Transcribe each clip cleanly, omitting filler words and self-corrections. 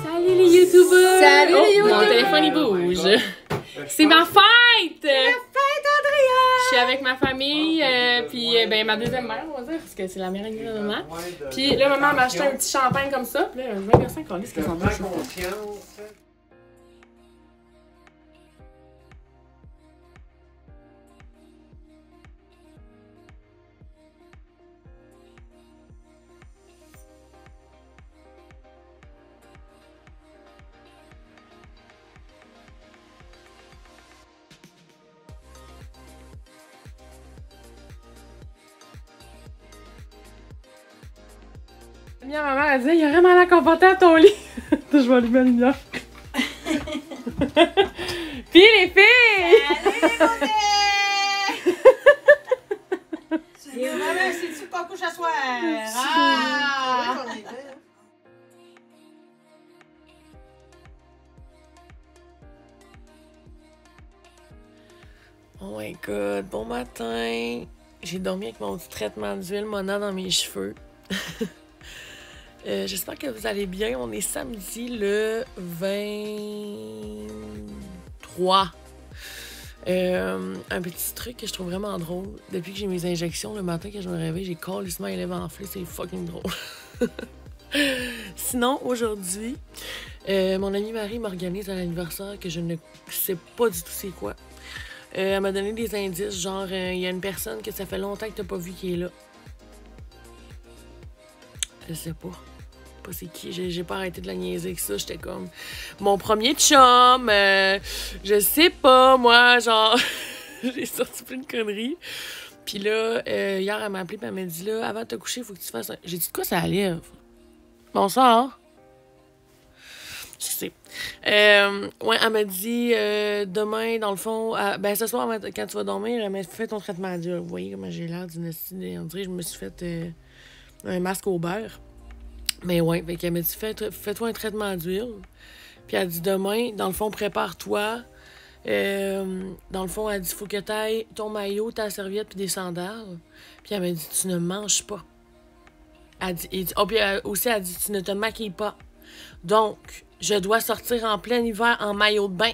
Salut les youtubeurs! Salut les youtubeurs! Mon téléphone il bouge. C'est ma fête! C'est la fête, Andrea! Je suis avec ma famille, puis ben, ma deuxième mère, on va dire, parce que c'est la mère de maman. Puis là, maman m'a acheté un petit champagne comme ça. Puis là, je vais verser un ce que ça va chaud. Ma maman elle disait, il y a vraiment l'air confortable à ton lit. Je vais allumer la lumière. Puis les filles! Salut, c'est vraiment, c'est-tu qu'on couche à soir? Ah! Oh my god, bon matin! J'ai dormi avec mon petit traitement d'huile Mona dans mes cheveux. J'espère que vous allez bien. On est samedi le 23. Un petit truc que je trouve vraiment drôle. Depuis que j'ai mes injections, le matin que je me réveille, j'ai calissement les lèvres enflées. C'est fucking drôle. Sinon, aujourd'hui, mon amie Marie m'organise un anniversaire que je ne sais pas du tout c'est quoi. Elle m'a donné des indices, genre, il y a une personne que ça fait longtemps que t'as pas vu qui est là. Je sais pas. Pas c'est qui. J'ai pas arrêté de la niaiser avec ça. J'étais comme, mon premier chum, je sais pas, moi, genre, j'ai sorti plein de conneries. Puis là, hier, elle m'a appelé et elle m'a dit, là, avant de te coucher, il faut que tu fasses un... J'ai dit, de quoi ça lève? Bonsoir. Je sais. Ouais, elle m'a dit demain, dans le fond, ben ce soir, quand tu vas dormir, elle m'a fait ton traitement d'huile. Vous voyez comment j'ai l'air d'une... On dirait que je me suis fait un masque au beurre. Mais ouais, fait qu'elle m'a dit fais-toi un traitement d'huile. Puis elle dit demain, dans le fond, prépare-toi. Dans le fond, elle dit faut que tu ailles ton maillot, ta serviette puis des sandales. Puis elle m'a dit tu ne manges pas. Elle dit, puis aussi, elle dit tu ne te maquilles pas. Donc, je dois sortir en plein hiver en maillot de bain,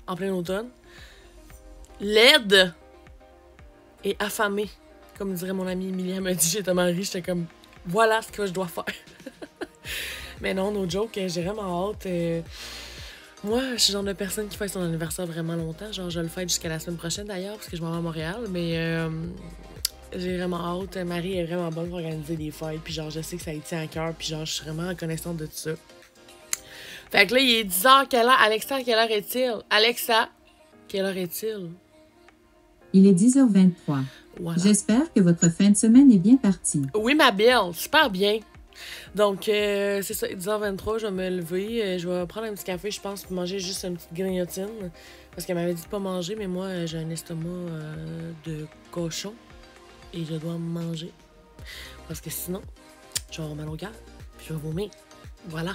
en plein automne, laide et affamée. Comme dirait mon amie Emilie, elle m'a dit j'ai tellement ri, j'étais comme voilà ce que je dois faire. Mais non, no joke, j'ai vraiment hâte. Moi, je suis le genre de personne qui fait son anniversaire vraiment longtemps. Genre, je le fête jusqu'à la semaine prochaine d'ailleurs, parce que je m'en vais à Montréal. Mais j'ai vraiment hâte. Marie est vraiment bonne pour organiser des fêtes. Puis genre, je sais que ça lui tient à cœur. Puis genre, je suis vraiment reconnaissante de tout ça. Fait que là, il est 10h. Quelle heure? Alexa, quelle heure est-il? Alexa, quelle heure est-il? Il est 10h23. Voilà. J'espère que votre fin de semaine est bien partie. Oui, ma belle, super bien. Donc, c'est ça, 10h23, je vais me lever. Je vais prendre un petit café, je pense, pour manger juste une petite grignotine. Parce qu'elle m'avait dit de pas manger, mais moi, j'ai un estomac de cochon. Et je dois manger. Parce que sinon, je vais avoir mal au cœur. Puis je vais vomir. Voilà.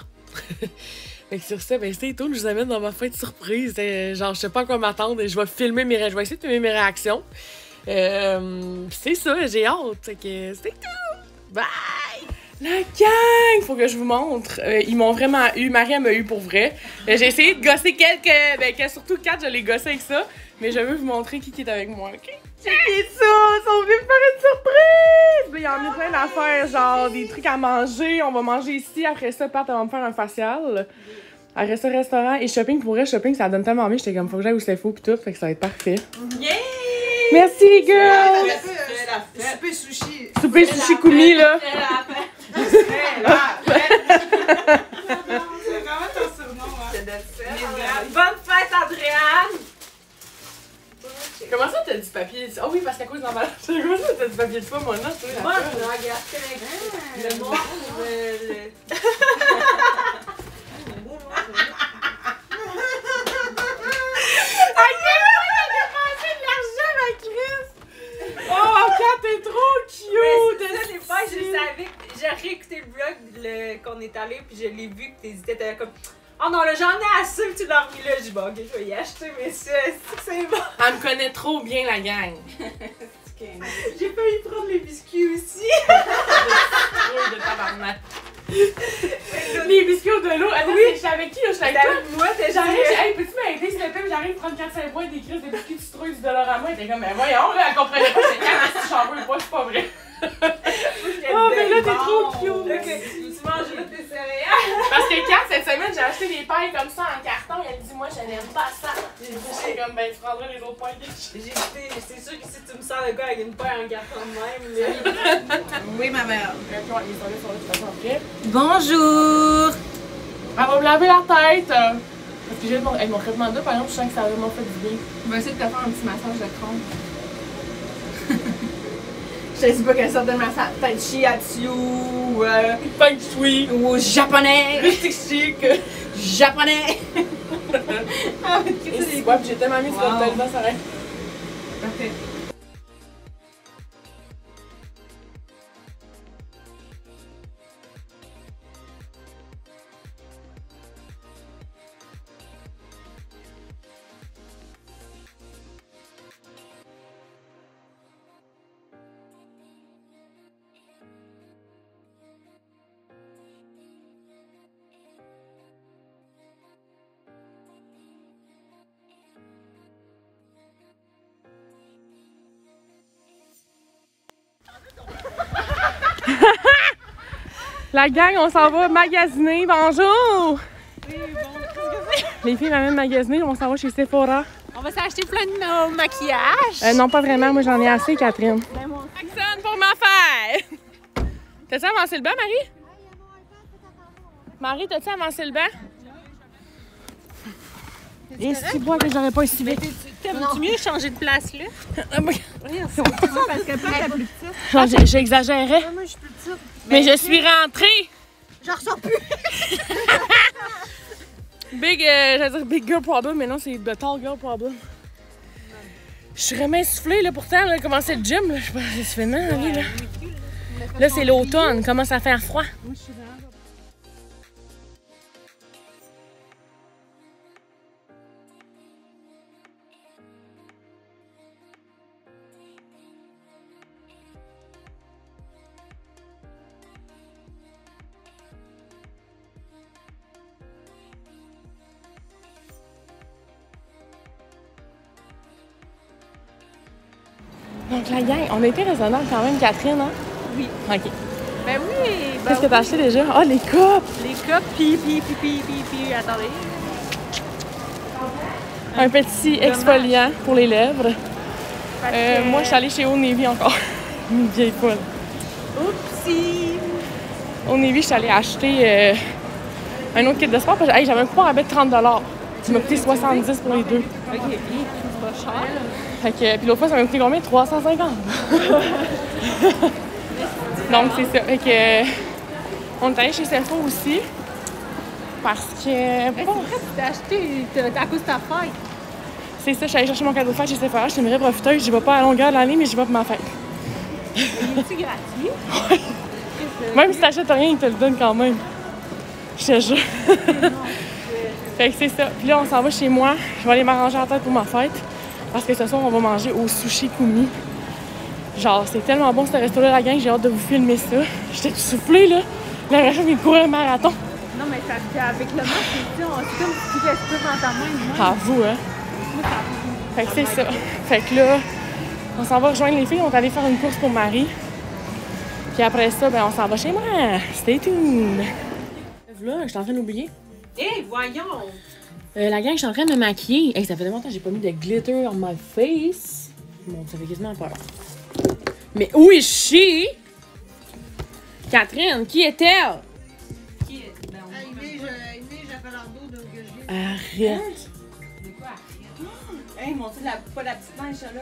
Fait que sur ça, ben c'est tout. Je vous amène dans ma fête surprise. Genre, je sais pas à quoi m'attendre. Je vais filmer je vais essayer de filmer mes réactions. C'est ça, j'ai hâte. Fait que c'est tout. Bye! La gang! Faut que je vous montre. Ils m'ont vraiment eu. Marie, elle m'a eu pour vrai. J'ai essayé de gosser surtout 4, je l'ai gossé avec ça. Mais je veux vous montrer qui est avec moi, OK? C'est ça! Ils sont venus me faire une surprise! Il y en a plein d'affaires, genre des trucs à manger. On va manger ici. Après ça, Pat, elle va me faire un facial. Après ça, restaurant et shopping. Pour vrai, shopping, ça donne tellement bien. J'étais comme, faut que j'aille où c'est faux pis tout. Fait que ça va être parfait. Yeah! Merci les girls! Souper sushi. Souper sushi Kumi, là. C'est vraiment ton surnom, hein? Bonne fête, Andréane! Comment ça t'as dit papier? Ah oui, parce qu'à cause de l'emballage. Comment ça t'as dit papier de soie, moi, non? Moi, je regarde le noir, Oh, Kat, t'es trop cute! Mais c'est ça, les fois, je savais, j'ai réécouté le vlog qu'on est allé, puis je l'ai vu que t'hésitais, t'avais comme oh non, là, j'en ai assez, tu l'as remis là. Je dis bon, ok, je vais y acheter, mais c'est bon. Elle me connaît trop bien, la gang. J'ai failli prendre les biscuits aussi. De tabarnak. Les biscuits de l'eau, attends, oui. Je savais pailles comme ça en carton, elle dit moi je n'aime pas ça. J'ai comme ben tu prendrais les autres pailles. C'est sûr que si tu me sens le gars avec une paille en carton de même, là. Oui, ma mère. Les soirées sont là de toute façon après. Bonjour! Elle va me laver la tête. Parce que j'ai mon traitement d'eau, par exemple, je sens que ça a vraiment fait du bien. On va essayer de te faire un petit massage de crâne. Je sais pas quelle sorte de massage. Peut-être shiatsu ou. Feng shui. Ou japonais! Mystique chic. Japonais! Ah, mais Et si, ouais, puis j'ai tellement mis sur le tellement ça reste. Parfait. La gang, on s'en va magasiner. Bonjour! Oui, bon, les filles m'amènent magasiner, on s'en va chez Sephora. On va s'acheter plein de maquillage. Non, pas vraiment, moi j'en ai assez, Catherine. Ben, moi. Jackson pour ma fête! T'as-tu avancé le banc, Marie? Marie, t'as-tu avancé le banc? Et si bois que j'aurais pas ici vite. T'aimes-tu mieux changer de place là? Parce que pas la plus petite. Genre, j'exagérais. Moi, je suis plus petite. Mais je suis rentrée! J'en ressors plus. J'allais dire big girl problem, mais non, c'est the tall girl problem. Je suis vraiment essoufflée, là, pourtant, là, commencer le gym, là, je sais pas, c'est suffisant, là. Là, c'est l'automne, commence à faire froid. Moi, je suis vraiment. Donc, la gang, on a été raisonnable quand même, Catherine, hein? Oui. OK. Ben oui. Qu'est-ce que t'as acheté déjà? Ah, les cupes! Les cupes, puis, attendez. Un petit exfoliant pour les lèvres. Moi, je suis allée chez Old Navy encore. Une vieille folle. Oupsie! Old Navy, je suis allée acheter un autre kit de sport parce que hey, j'avais un coupon à mettre 30 $. Ça m'a coûté 70 pour les deux. Ok, c'est pas cher. Fait que, puis l'autre fois, ça m'a coûté combien? 350. Donc, c'est ça. Fait que, on est allé chez Sephora aussi. Parce que. Bon. Tu t'es acheté à cause de ta fête. C'est ça, je suis allée chercher mon cadeau de fête chez Sephora. Je suis une vraie profiteuse. J'y vais pas à longueur de l'année, mais j'y vais pour ma fête. Es-tu gratuit? Même si t'achètes rien, ils te le donnent quand même. Je te jure. Fait que c'est ça. Puis là, on s'en va chez moi. Je vais aller m'arranger la tête pour ma fête. Parce que ce soir, on va manger au Sushi Kumi. Genre, c'est tellement bon ce resto-là, la gang. J'ai hâte de vous filmer ça. J'étais tout soufflée, là. La rachette, il courait un marathon. Non, mais parce qu'avec le masque, c'est comme si tu respires dans ta main. Ah, vous, hein? Fait que c'est ça. Fait que là, on s'en va rejoindre les filles. On est allé faire une course pour Marie. Puis après ça, ben on s'en va chez moi. Stay tuned. Là, je suis en train d'oublier. Hé, voyons! La gang, je suis en train de me maquiller. Hey, ça fait longtemps que j'ai pas mis de glitter on my face. Bon, ça fait quasiment peur. Mais où est she? Catherine, qui est-elle? Qui est? Ben, j'ai fait leur dos de que je Arrête. de quoi? Hey, mon Dieu, pas la petite neige, là.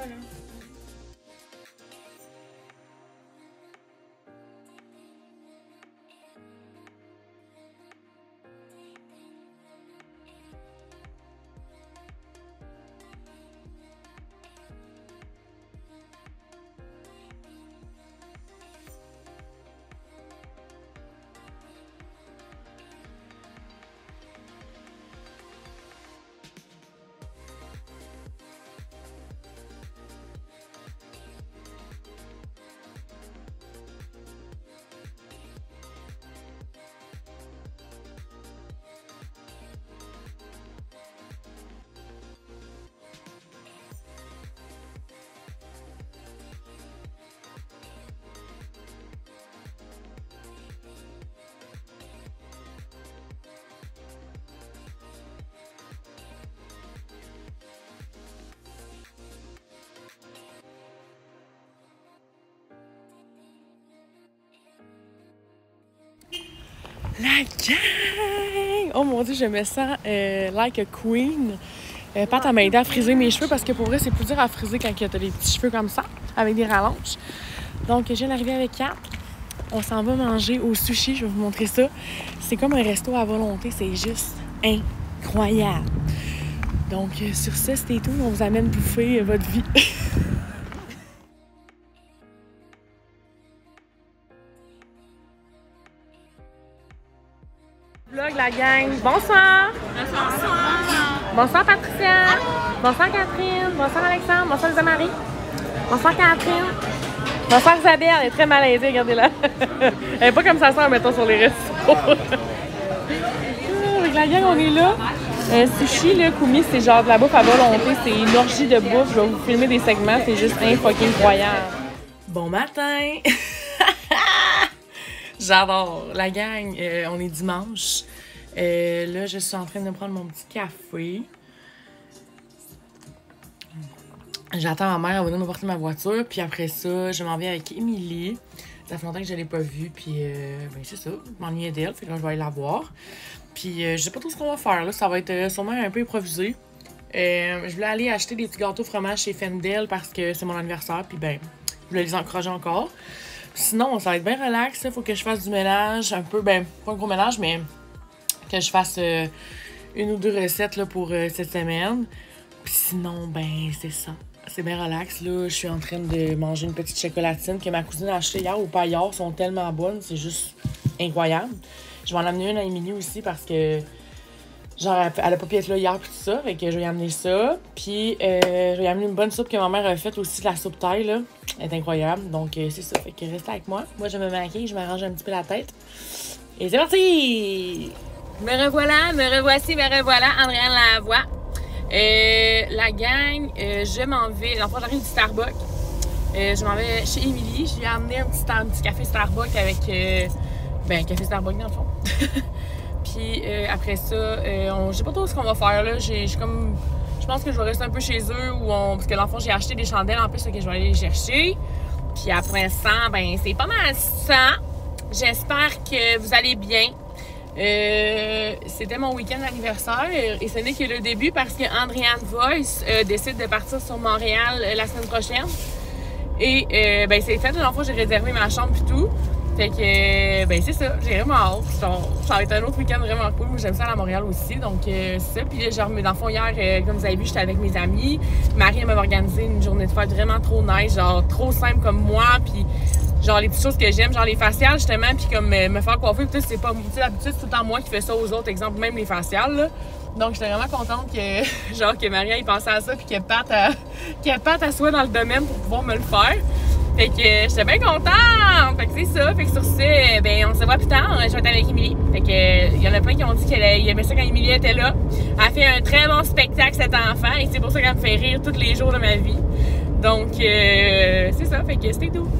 La gang! Oh mon Dieu, je me sens like a queen. Pat, elle m'a aidé à friser mes cheveux parce que pour vrai, c'est plus dur à friser quand t'as des petits cheveux comme ça, avec des rallonges. Donc, je viens d'arriver avec Kat. On s'en va manger au sushi. Je vais vous montrer ça. C'est comme un resto à volonté. C'est juste incroyable. Donc, sur ce, c'était tout. On vous amène bouffer votre vie. Vlog la gang. Bonsoir! Bonsoir Patricia! Bonsoir Catherine! Bonsoir Alexandre! Bonsoir Lisa-Marie! Bonsoir Catherine! Bonsoir Isabelle! Elle est très malaisée, regardez-la! Elle est pas comme sa soeur, mettons, sur les restos. Avec la gang, on est là. Sushi, là, Kumi, c'est genre de la bouffe à volonté. C'est une orgie de bouffe. Je vais vous filmer des segments. C'est juste fucking incroyable. Bon matin! J'adore la gang. On est dimanche. Là, je suis en train de prendre mon petit café. J'attends ma mère, elle va venir me porter ma voiture. Puis après ça, je m'en vais avec Émilie. Ça fait longtemps que je ne l'ai pas vue. Puis ben, c'est ça, je m'ennuie d'elle. Fait que là, je vais aller la voir. Puis je sais pas trop ce qu'on va faire. Là. Ça va être sûrement un peu improvisé. Je voulais aller acheter des petits gâteaux fromage chez Fendel parce que c'est mon anniversaire. Puis ben, je voulais les encourager encore. Sinon, ça va être bien relax. Il faut que je fasse du ménage. Un peu, ben, pas un gros ménage, mais que je fasse une ou deux recettes là, pour cette semaine. Puis sinon, ben, c'est ça. C'est bien relax. Là, je suis en train de manger une petite chocolatine que ma cousine a achetée hier au Paillard. Elles sont tellement bonnes. C'est juste incroyable. Je vais en amener une à Émilie aussi parce que, genre, elle a pas pu être là hier et tout ça. Fait que je vais y amener ça. Puis, je vais y amener une bonne soupe que ma mère a faite aussi, de la soupe taille, là. Elle est incroyable. Donc, c'est ça. Fait que restez avec moi. Moi, je me maquille, je m'arrange un petit peu la tête. Et c'est parti! Me revoilà, me revoici, me revoilà, Andréane Lavoie. La gang, je m'en vais. Dans le fond, j'arrive du Starbucks. Je m'en vais chez Émilie. Je lui ai amené un petit café Starbucks avec. Café Starbucks dans le fond. Puis après ça, je sais pas trop ce qu'on va faire là. Je pense que je vais rester un peu chez eux parce que dans le fond, j'ai acheté des chandelles en plus que je vais aller les chercher. Puis après ça, ben c'est pas mal ça. J'espère que vous allez bien. C'était mon week-end d'anniversaire et ce n'est que le début parce que Andréane Voice décide de partir sur Montréal la semaine prochaine. Et ben c'est fait, dans le fond, j'ai réservé ma chambre et tout. Fait que, ben c'est ça, j'ai vraiment hâte. Ça va être un autre week-end vraiment cool. Moi, j'aime ça aller à Montréal aussi, donc c'est ça. Puis là, genre, dans le fond, hier, comme vous avez vu, j'étais avec mes amis. Marie, elle m'avait organisé une journée de fête vraiment trop nice, genre trop simple comme moi. Puis genre, les petites choses que j'aime, genre les faciales, justement, puis comme me faire coiffer. Puis c'est pas, tu sais, d'habitude, c'est tout le temps moi qui fais ça aux autres, exemple, même les faciales, là. Donc, j'étais vraiment contente que Marie ait pensé à ça, puis que Pat soit dans le domaine pour pouvoir me le faire. Fait que j'étais bien contente! Fait que c'est ça. Fait que sur ce, ben on se voit plus tard. Je vais être avec Émilie. Fait que il y en a plein qui ont dit qu'elle aimait ça quand Émilie était là. Elle fait un très bon spectacle, cet enfant, et c'est pour ça qu'elle me fait rire tous les jours de ma vie. Donc c'est ça. Fait que c'était tout.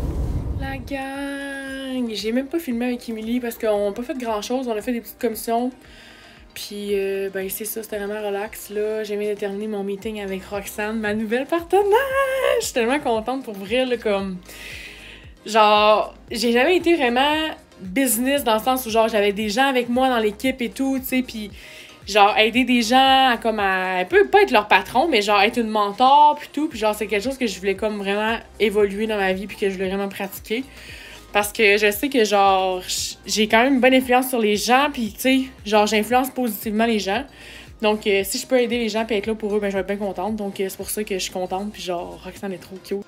La gang! J'ai même pas filmé avec Émilie parce qu'on n'a pas fait grand chose. On a fait des petites commissions. Puis, ben c'est ça, c'était vraiment relax, là. J'ai viens de terminer mon meeting avec Roxane, ma nouvelle partenaire! Je suis tellement contente pour vrai, là, comme... Genre, j'ai jamais été vraiment business dans le sens où, genre, j'avais des gens avec moi dans l'équipe et tout, tu sais, puis... Genre, aider des gens à, comme à... Elle peut pas être leur patron, mais genre, être une mentor, puis tout. Puis genre, c'est quelque chose que je voulais comme vraiment évoluer dans ma vie, puis que je voulais vraiment pratiquer. Parce que je sais que, genre, j'ai quand même une bonne influence sur les gens, puis, tu sais, genre, j'influence positivement les gens. Donc, si je peux aider les gens et être là pour eux, ben je vais être bien contente. Donc, c'est pour ça que je suis contente, puis genre, Roxane est trop cute.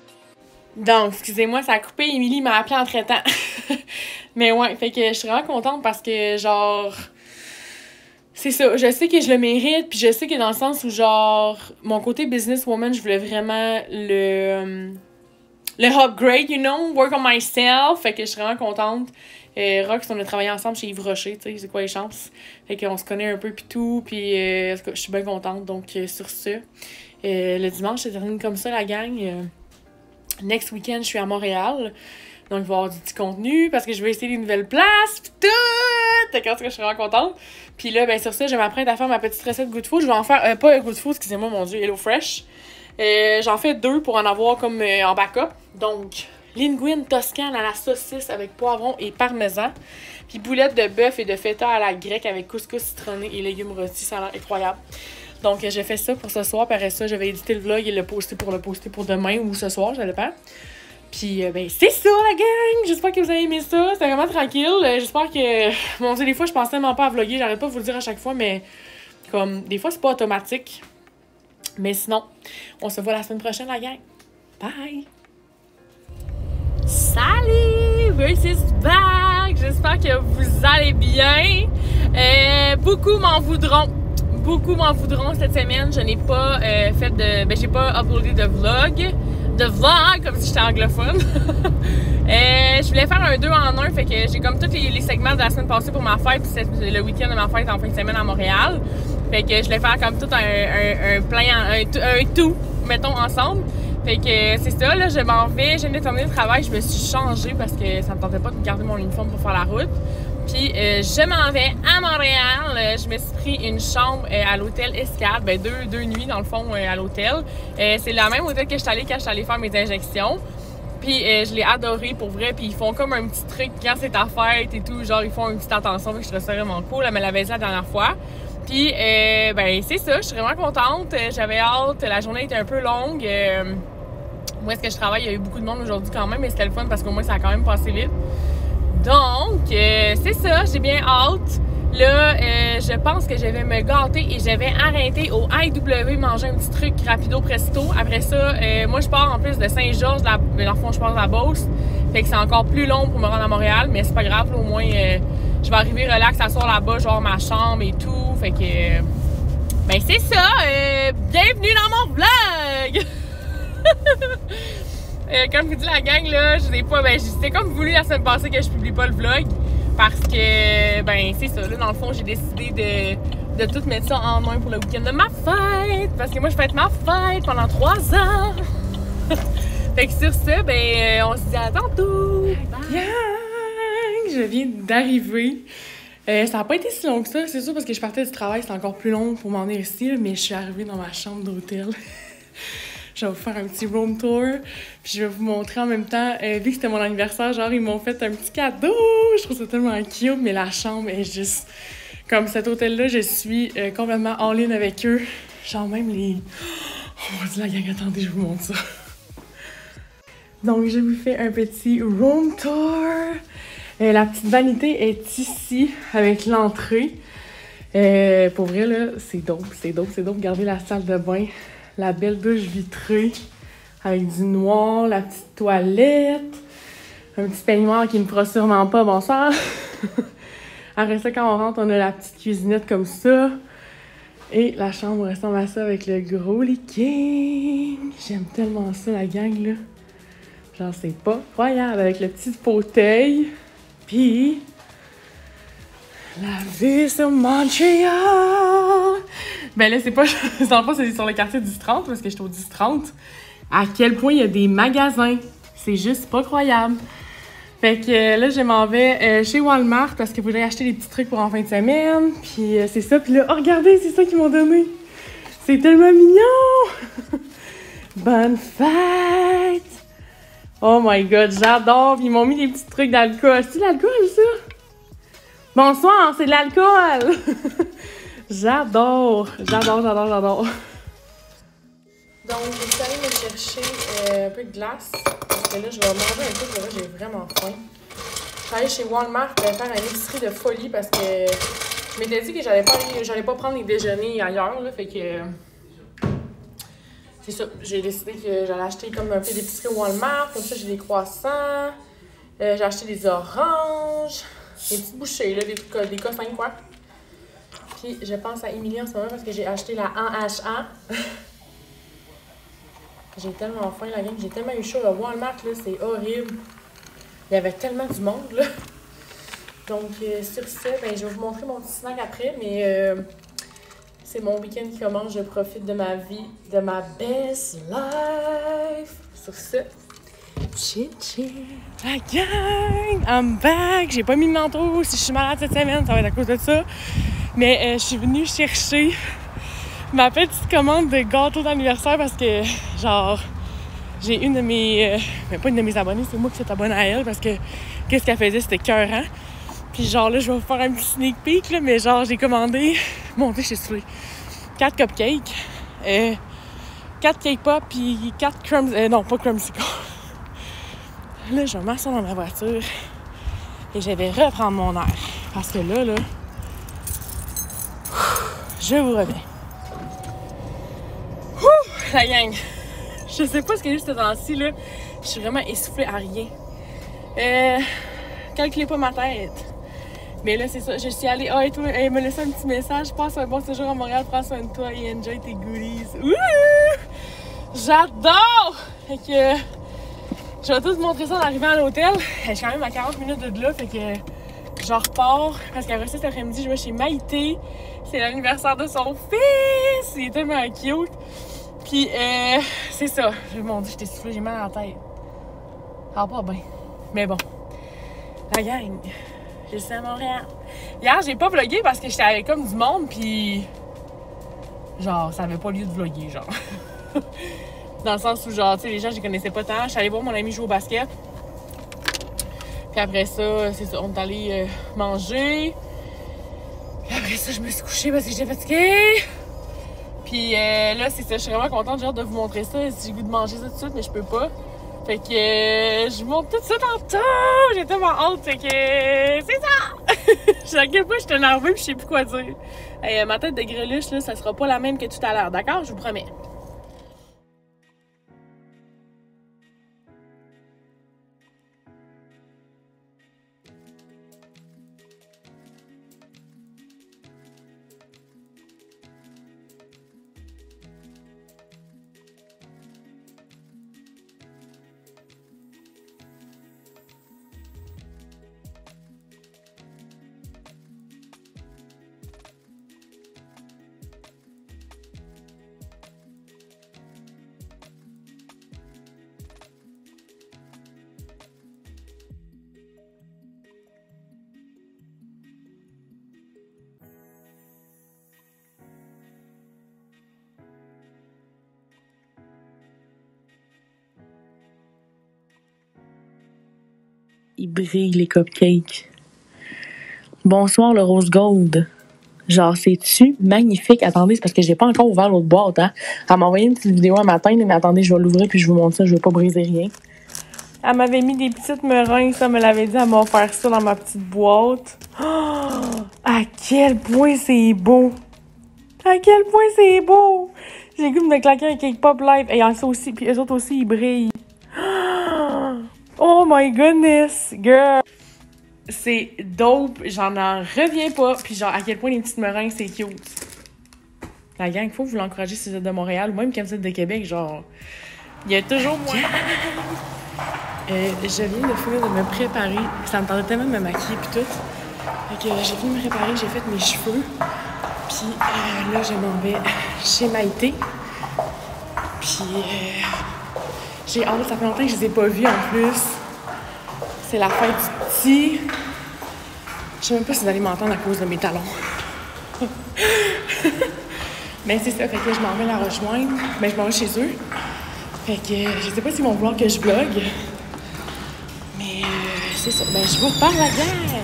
Donc, excusez-moi, ça a coupé. Émilie m'a appelé entre-temps. Mais ouais, fait que je suis vraiment contente parce que, genre... C'est ça, je sais que je le mérite, puis je sais que dans le sens où, genre, mon côté businesswoman, je voulais vraiment le upgrade, you know, work on myself. Fait que je suis vraiment contente. Rox, on a travaillé ensemble chez Yves Rocher, tu sais, c'est quoi les chances? Fait qu'on se connaît un peu pis tout, pis je suis bien contente. Donc, sur ce, le dimanche, c'est terminé comme ça, la gang. Next weekend, je suis à Montréal. Donc, il va y avoir du petit contenu parce que je vais essayer des nouvelles places, pis tout! Fait que je suis vraiment contente. Puis là, ben sur ça, je m'apprête à faire ma petite recette Good Food. Je vais en faire, pas Good Food, excusez-moi, mon Dieu, Hello Fresh. J'en fais 2 pour en avoir comme en backup. Donc, linguine toscane à la saucisse avec poivron et parmesan. Puis boulettes de bœuf et de feta à la grecque avec couscous citronné et légumes rôtis. Ça a l'air incroyable. Donc, j'ai fait ça pour ce soir. Après ça, je vais éditer le vlog et le poster pour demain ou ce soir, ça dépend. Puis, ben, c'est ça, la gang! J'espère que vous avez aimé ça. C'était vraiment tranquille. J'espère que... Bon, des fois, je pensais tellement pas à vlogger. J'arrête pas de vous le dire à chaque fois, mais comme, des fois, c'est pas automatique. Mais sinon, on se voit la semaine prochaine, la gang. Bye! Salut! Grace is back! J'espère que vous allez bien. Beaucoup m'en voudront. Beaucoup m'en voudront cette semaine. Je n'ai pas fait de... Ben, j'ai pas uploadé de vlog. Comme si j'étais anglophone. Je voulais faire un 2 en 1, fait que j'ai comme tous les segments de la semaine passée pour ma fête, puis le week-end de ma fête en fin de semaine à Montréal. Fait que je voulais faire comme tout un plan, un tout, mettons, ensemble. Fait que c'est ça, là, je m'en vais, je viens de terminer le travail, je me suis changée parce que ça me tentait pas de garder mon uniforme pour faire la route. Puis je m'en vais à Montréal. Je me suis pris une chambre à l'hôtel Escade, ben deux nuits dans le fond à l'hôtel. C'est le même hôtel que je suis allée quand je suis allée faire mes injections. Puis je l'ai adoré pour vrai. Puis ils font comme un petit truc quand c'est ta fête et tout, genre ils font une petite attention, puis je trouve ça vraiment cool. Elle me l'avait dit la dernière fois. Puis ben c'est ça, je suis vraiment contente. J'avais hâte, la journée était un peu longue. Moi, est-ce que je travaille? Il y a eu beaucoup de monde aujourd'hui quand même, mais c'était le fun parce qu'au moins ça a quand même passé vite. Donc, c'est ça, j'ai bien hâte. Là, je pense que je vais me gâter et je vais arrêter au IW manger un petit truc rapido presto. Après ça, moi, je pars en plus de Saint-Georges, dans le fond, je pars de la Beauce. Fait que c'est encore plus long pour me rendre à Montréal, mais c'est pas grave, là, au moins, je vais arriver relax, s'asseoir là-bas, genre ma chambre et tout. Fait que, ben c'est ça, bienvenue dans mon vlog! Comme vous dit la gang, là, je sais pas, ben c'était comme voulu la semaine passée que je publie pas le vlog parce que, ben c'est ça, là, dans le fond, j'ai décidé de tout mettre ça en main pour le week-end de ma fête parce que moi, je fête ma fête pendant 3 ans. Fait que sur ça, ben on se dit à tantôt! Bye! Gang! Je viens d'arriver. Ça n'a pas été si long que ça, c'est sûr, parce que je partais du travail, c'était encore plus long pour m'en venir ici, là, mais je suis arrivée dans ma chambre d'hôtel. Je vais vous faire un petit room tour, puis je vais vous montrer en même temps, vu que c'était mon anniversaire, genre ils m'ont fait un petit cadeau, je trouve ça tellement cute, mais la chambre est juste... Comme cet hôtel-là, je suis complètement all-in avec eux, genre même les... Oh mon Dieu, la gang, attendez, je vous montre ça. Donc je vous fais un petit room tour. La petite vanité est ici, avec l'entrée. Pour vrai, là, c'est dope. Regardez la salle de bain. La belle douche vitrée avec du noir, la petite toilette, un petit peignoir qui ne fera sûrement pas bon sens. Après ça, quand on rentre, on a la petite cuisinette comme ça. Et la chambre ressemble à ça avec le gros lit king. J'aime tellement ça, la gang, là. Genre, c'est pas incroyable avec le petit fauteuil. Puis, la vue sur Montréal. Ben là, c'est pas... Dans le fond, c'est sur le quartier du 30 parce que j'étais au 10-30. À quel point il y a des magasins. C'est juste pas croyable. Fait que là, je m'en vais chez Walmart parce que je voulais acheter des petits trucs pour en fin de semaine. Puis c'est ça. Puis là, oh, regardez, c'est ça qu'ils m'ont donné. C'est tellement mignon! Bonne fête! Oh my God, j'adore! Puis ils m'ont mis des petits trucs d'alcool. C'est de l'alcool, ça? Bonsoir, c'est de l'alcool! J'adore! Donc, je suis allée me chercher un peu de glace. Parce que là, je vais manger un peu, parce que là, j'ai vraiment faim. Je suis allée chez Walmart faire une épicerie de folie parce que je m'étais dit que j'allais pas prendre les déjeuners ailleurs, là, fait que... C'est ça, j'ai décidé que j'allais acheter comme un peu d'épicerie Walmart, comme ça j'ai des croissants, j'ai acheté des oranges, des petites bouchées, là, des cossins, quoi. Puis je pense à Émilie en ce moment parce que j'ai acheté la AHA. J'ai tellement faim, la gang, j'ai tellement eu chaud à Walmart, là, c'est horrible. Il y avait tellement du monde, là. Donc, sur ça, ben, je vais vous montrer mon petit snack après, mais c'est mon week-end qui commence, je profite de ma vie, de ma best life. Sur ça, chill. La gang, I'm back. J'ai pas mis de manteau. Si je suis malade cette semaine, ça va être à cause de ça. Mais je suis venue chercher ma petite commande de gâteau d'anniversaire parce que, genre, j'ai une de mes... mais pas une de mes abonnées, c'est moi qui suis abonnée à elle parce que qu'est-ce qu'elle faisait, c'était écœurant. Puis genre là, je vais vous faire un petit sneak peek, là, mais genre j'ai commandé... Mon Dieu, je suis saoulée. 4 cupcakes, 4 cake pop, puis 4 crumbs... non, pas crumbsicle. Là, je vais m'asseoir dans ma voiture et je vais reprendre mon air. Parce que là, je vous reviens. Ouh, la gang! Je sais pas ce que j'ai eu ce temps-ci, là. Je suis vraiment essoufflée à rien. Calculez pas ma tête. Mais là, c'est ça. Je suis allée... Ah, et toi, elle me laissé un petit message. Passe un bon séjour à Montréal, prends soin de toi et enjoy tes goodies. Ouh! J'adore! Fait que... je vais tout vous montrer ça en arrivant à l'hôtel. Je suis quand même à 40 minutes de là, fait que... j'en repars. Parce qu'après ça, cet après-midi, je vais chez Maïté. C'est l'anniversaire de son fils! Il est tellement cute. Puis, c'est ça. Mon Dieu, j'étais soufflée, j'ai mal à la tête. Ça va pas bien. Mais bon. La gang, je suis à Montréal. Hier, j'ai pas vlogué parce que j'étais avec comme du monde, puis... genre, ça avait pas lieu de vlogger, genre. Dans le sens où, genre, tu sais, les gens, je les connaissais pas tant. Je suis allée voir mon ami jouer au basket. Puis après ça, c'est ça, on est allé manger. Puis après ça, je me suis couchée parce que j'étais fatiguée. Puis là, c'est ça, je suis vraiment contente, j'ai hâte de vous montrer ça. J'ai le goût de manger ça tout de suite, mais je peux pas. Fait que je vous montre tout ça tantôt! J'ai tellement hâte, fait que c'est ça! Je sais à quel point je suis énervée puis je sais plus quoi dire. Hey, ma tête de greluche, là, ça sera pas la même que tout à l'heure, d'accord? Je vous promets. Il brille les cupcakes. Bonsoir le rose gold. Genre, c'est-tu magnifique? Attendez, c'est parce que j'ai pas encore ouvert l'autre boîte, hein. Elle m'a envoyé une petite vidéo un matin, mais attendez, je vais l'ouvrir puis je vous montre ça, je vais pas briser rien. Elle m'avait mis des petites meringues, ça me l'avait dit, elle m'a offert ça dans ma petite boîte. Oh, à quel point c'est beau! À quel point c'est beau! J'ai le goût de me claquer un cake pop live. Et ça aussi, puis eux autres aussi, ils brillent. Oh my goodness, girl! C'est dope, j'en reviens pas. Puis genre, à quel point les petites meringues, c'est cute. La gang, il faut vous l'encourager si vous êtes de Montréal ou même quand vous êtes de Québec, genre... Il y a toujours moins... je viens de finir de me préparer. Ça me tentait tellement de me maquiller puis tout. Fait que j'ai fini de me préparer, j'ai fait mes cheveux. Puis là, je m'en vais chez Maïté. Puis j'ai hâte, ça fait longtemps que je les ai pas vus en plus. C'est la fête du petit. Je sais même pas si vous allez m'entendre à cause de mes talons. Mais c'est ça, fait que je m'en vais la rejoindre. Ben, je m'en vais chez eux. Fait que je sais pas s'ils vont vouloir que je vlogue. Mais c'est ça. Ben, je vous reparle la guerre.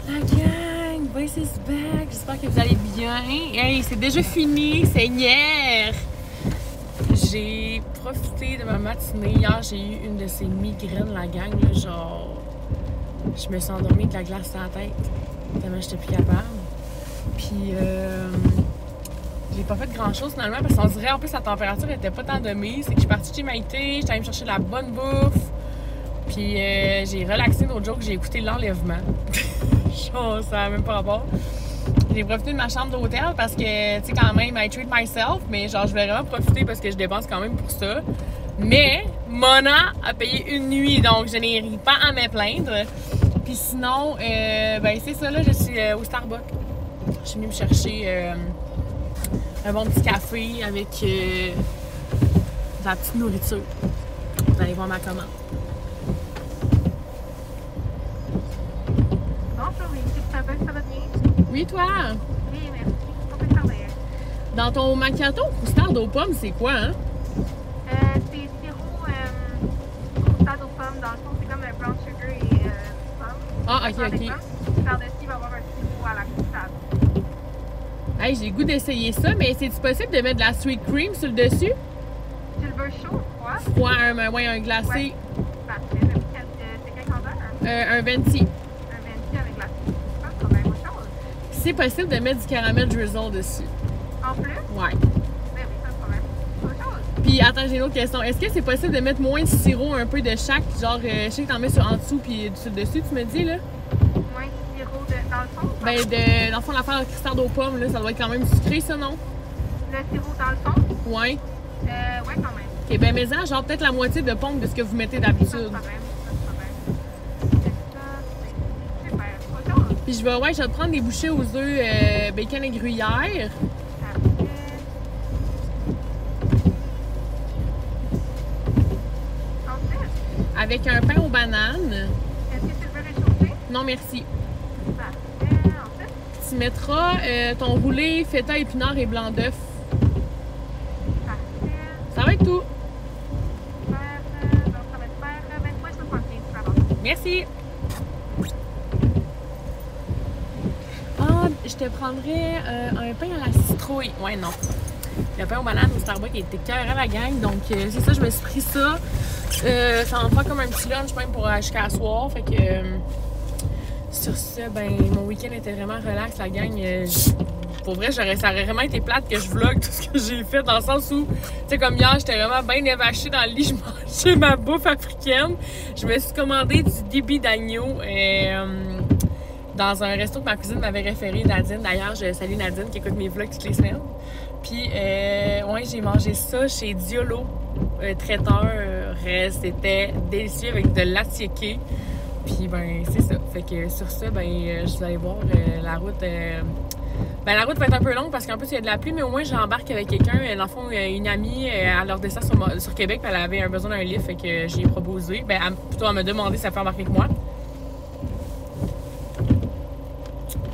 La gang, Voice is back. J'espère que vous allez bien. Hey, c'est déjà fini, Seigneur! J'ai profité de ma matinée. Hier, j'ai eu une de ces migraines, la gang. Là, genre, je me suis endormie avec la glace sur la tête. Tellement j'étais plus capable. Puis, j'ai pas fait grand-chose finalement parce qu'on dirait en plus la température était pas tant de mise. C'est que je suis partie chez Maïté, j'étais allée me chercher de la bonne bouffe. Puis j'ai relaxé l'autre jour que j'ai écouté l'enlèvement. Genre, ça n'a même pas rapport. J'ai profité de ma chambre d'hôtel parce que, tu sais, quand même, I treat myself, mais genre, je vais vraiment profiter parce que je dépense quand même pour ça. Mais, Mona a payé une nuit, donc je n'ai pas à me plaindre. Puis sinon, ben c'est ça, là, je suis au Starbucks. Je suis venue me chercher un bon petit café avec de la petite nourriture. Vous allez voir ma commande. Bonjour, oui, c'est Starbucks, ça va bien? Oui, toi? Oui, merci. On peut parler. Dans ton macchiato croustade aux pommes, c'est quoi, hein? C'est sirop croustade aux pommes. Dans le fond, c'est comme un brown sugar et pommes. Ah, ok, ok. Par-dessus, il va y avoir un sirop à la croustade. Hey, j'ai le goût d'essayer ça, mais c'est-tu possible de mettre de la sweet cream sur le dessus? Tu le veux chaud ou froid? Froid, un glacé. Ouais. Parfait. C'est quelle grandeur? Un venti. Un 26 avec la pas de problème. Autre chose? C'est possible de mettre du caramel drizzle dessus. En plus? Ouais. Ben oui, pas de problème. Autre chose? Puis attends, j'ai une autre question. Est-ce que c'est possible de mettre moins de sirop un peu de chaque? Genre, je sais que t'en mets sur en dessous puis sur le dessus, tu me dis, là? Moins de sirop dans le fond? Ben, dans le fond, l'affaire de cristal aux pommes, là, ça doit être quand même sucré, ça, non? Le sirop dans le fond? Ouais. Ouais, quand même. Ok, ben, mais genre, peut-être la moitié de pomme de ce que vous mettez Pas de d'habitude. problème. Pas de problème. C'est ça, c'est super. Autre chose? Puis je vais te prendre des bouchées aux œufs bacon et gruyère. Parfait. Ensuite, Avec un pain aux bananes. est-ce que tu le veux réchauffer? Non, merci. Parfait. Ensuite, Tu mettras ton roulé feta épinard et blanc d'œuf. parfait. Ça va être tout. Super. Donc, ça va être faire 23,75 $. Merci. Ah, je te prendrais un pain à la citrouille. Ouais, non. Le pain aux bananes au Starbucks était cœur à la gang. Donc, c'est ça, je me suis pris ça. Ça en prend comme un petit lunch même pour jusqu'à soir. Fait que sur ça, ben, mon week-end était vraiment relax, la gang. Pour vrai, ça aurait vraiment été plate que je vlog tout ce que j'ai fait dans le sens où, tu sais, comme hier, j'étais vraiment bien évachée dans le lit, je mangeais ma bouffe africaine. Je me suis commandé du débit d'agneau dans un resto que ma cousine m'avait référé, Nadine. D'ailleurs, je salue Nadine qui écoute mes vlogs toutes les semaines. Puis, ouais, j'ai mangé ça chez Diolo, traiteur. C'était délicieux avec de l'attiéké. Puis, ben, c'est ça. Fait que sur ça, ben, je vais aller voir la route. Ben, la route va être un peu longue parce qu'en plus, il y a de la pluie, mais au moins, j'embarque avec quelqu'un. Dans le fond, une amie, elle leur descend sur Québec, puis elle avait un besoin d'un lift, fait que j'ai proposé. Ben, plutôt, elle m'a demandé si elle fait embarquer avec moi.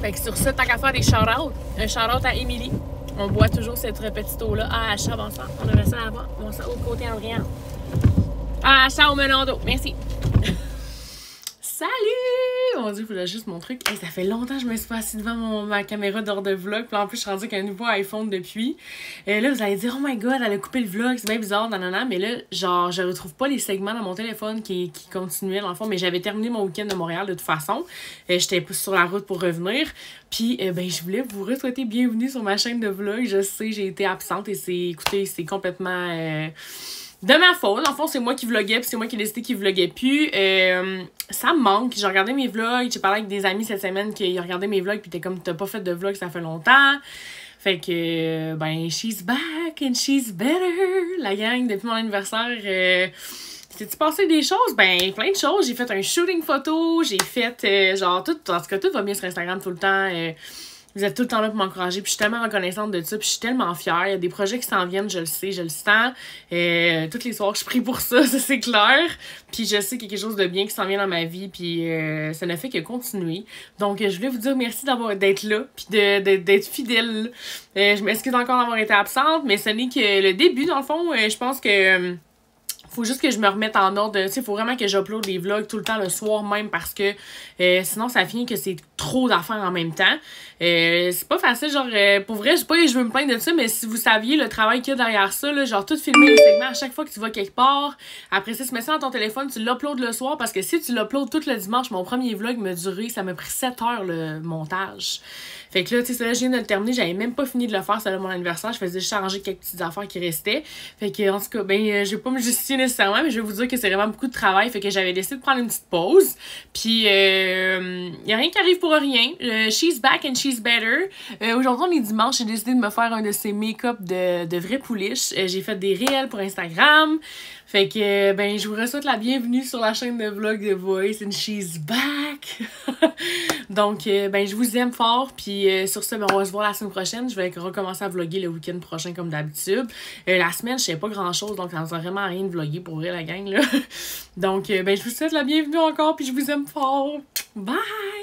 Fait que sur ça, tant qu'à faire des shout-outs, un shout-out à Émilie. On boit toujours cette petite eau-là. Ah, achat, bon sang. On avait ça là-bas. Bon sang, au côté Andréane. Ah, achat au melon d'eau. Merci. Salut! Mon Dieu, il faudrait juste mon truc. Hey, ça fait longtemps que je me suis pas assise devant ma caméra d'hors de vlog. Puis en plus, je suis rendue avec un nouveau iPhone depuis. Et là, vous allez dire, oh my god, elle a coupé le vlog, c'est bien bizarre, nanana. Mais là, genre, je retrouve pas les segments dans mon téléphone qui continuaient dans le fond. Mais j'avais terminé mon week-end de Montréal de toute façon. J'étais sur la route pour revenir. Puis, ben, je voulais vous souhaiter bienvenue sur ma chaîne de vlog. Je sais, j'ai été absente et c'est complètement. De ma faute. En fond, c'est moi qui vloguais, puis c'est moi qui ai décidé qu'il vloguait plus. Ça me manque. J'ai regardé mes vlogs. J'ai parlé avec des amis cette semaine qui ont regardé mes vlogs, puis t'es comme, t'as pas fait de vlog, ça fait longtemps. Fait que, ben, she's back and she's better. La gang, depuis mon anniversaire, s'est-tu passé des choses? Ben, plein de choses. J'ai fait un shooting photo. J'ai fait, genre, tout. En tout cas, tout va bien sur Instagram tout le temps. Vous êtes tout le temps là pour m'encourager. Puis je suis tellement reconnaissante de ça. Puis je suis tellement fière. Il y a des projets qui s'en viennent, je le sais, je le sens. Toutes les soirs, je prie pour ça, ça c'est clair. Puis je sais qu'il y a quelque chose de bien qui s'en vient dans ma vie. Puis ça ne fait que continuer. Donc je voulais vous dire merci d'être là. Puis d'être fidèle. Je m'excuse encore d'avoir été absente. Mais ce n'est que le début, dans le fond. Je pense que... faut juste que je me remette en ordre. Tu sais, faut vraiment que j'upload les vlogs tout le temps le soir même parce que sinon ça finit que c'est trop d'affaires en même temps. C'est pas facile, genre, pour vrai, je veux me plaindre de ça, mais si vous saviez le travail qu'il y a derrière ça, là, genre, tout filmer les segments à chaque fois que tu vas quelque part. Après ça, tu mets ça dans ton téléphone, tu l'uploades le soir, parce que si tu l'uploades tout le dimanche, mon premier vlog m'a duré, ça m'a pris 7 heures le montage. Fait que là, tu sais, là, je viens de le terminer, j'avais même pas fini de le faire, c'était mon anniversaire, je faisais juste changer quelques petites affaires qui restaient. Fait que, en tout cas, ben, je vais pas me justifier nécessairement, mais je vais vous dire que c'est vraiment beaucoup de travail, fait que j'avais décidé de prendre une petite pause. Puis, y a rien qui arrive pour rien. She's back and she's better. Aujourd'hui, on est dimanche, j'ai décidé de me faire un de ces make-up de vraie pouliche. J'ai fait des réels pour Instagram. Fait que, ben, je vous souhaite la bienvenue sur la chaîne de vlog de Voice and she's back. Donc, ben, je vous aime fort. Puis, sur ce, ben, on va se voir la semaine prochaine. Je vais recommencer à vlogger le week-end prochain comme d'habitude. La semaine, je sais pas grand-chose, donc ça ne sert vraiment à rien de vlogger pour vrai, la gang, là. Donc, ben, je vous souhaite la bienvenue encore, puis je vous aime fort. Bye!